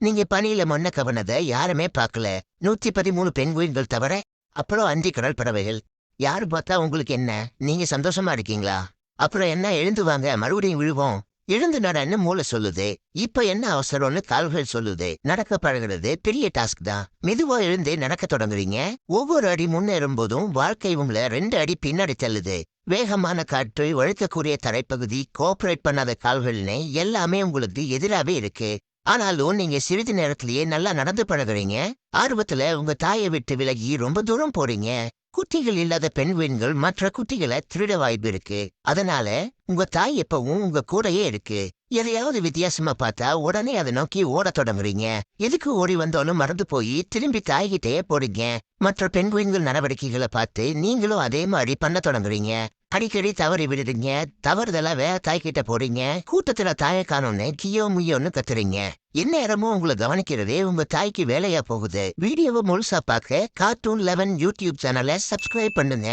நீங்க பனியில மண்ண கவனத யாருமே பார்க்கல. 113 பெண்குயின்கள் தவிர. அப்புறம் 5 கடல் பறவைகள். யாரு பார்த்தா உங்களுக்கு என்ன? நீங்க சந்தோஷமா இருக்கீங்களா? அப்புறம் என்ன எழுந்து வாங்க மறுபடியும் விழுவோம். எழுந்து நடன்னு மூளை சொல்லுது. இப்ப என்ன அவசரம்னு கால்கள் சொல்லுது. நடக்க பழகுறது பெரிய டாஸ்க் தான். மெதுவா எழுந்து நடக்க தொடங்குறீங்க. ஒவ்வொரு அடி முன்னேறும் போதும் வாழ்க்கை உங்களை 2 அடி பின்னாடி தள்ளுது. வேகமான காற்று, வழுக்கக்கூடிய தரைப்பகுதி, கோஆபரேட் பண்ணாத கால்கள்னு எல்லாமே உங்களுக்கு எதிராவே இருக்கு. ஆனாலும் நீங்க சிறிது நேரத்திலேயே நல்லா நடந்து பழகுறீங்க. ஆர்வத்துல உங்க தாயை விட்டு விலகி ரொம்ப தூரம் போறீங்க. குட்டிகள் இல்லாத பெண்குயின்கள் மற்ற குட்டிகளை திருட வாய்ப்பு இருக்கு. அதனால உங்க தாய் எப்பவும் உங்க கூடயே இருக்கு. எதையாவது வித்தியாசமா பார்த்தா உடனே அதை நோக்கி ஓடத் தொடங்குறீங்க. எதுக்கு ஓடி வந்தாலும் மறந்து போய் திரும்பி தாய்கிட்டயே போறீங்க. மற்ற பெண்குயின்கள் நடவடிக்கைகளை பார்த்து நீங்களும் அதே மாதிரி பண்ண தொடங்குறீங்க. அடிக்கடி தவறி விடுறீங்க. தவறுதலா வேற தாய்கிட்ட போறீங்க. கூட்டத்துல தாயை காணோன்னு கியோ முயோன்னு கத்துறீங்க. எந்நேரமும் உங்களை கவனிக்கிறதே உங்க தாய்க்கு வேலையா போகுது. வீடியோவை முழுசா பார்க்க கார்ட்டூன் 11 யூடியூப் சேனலை சப்ஸ்கிரைப் பண்ணுங்க.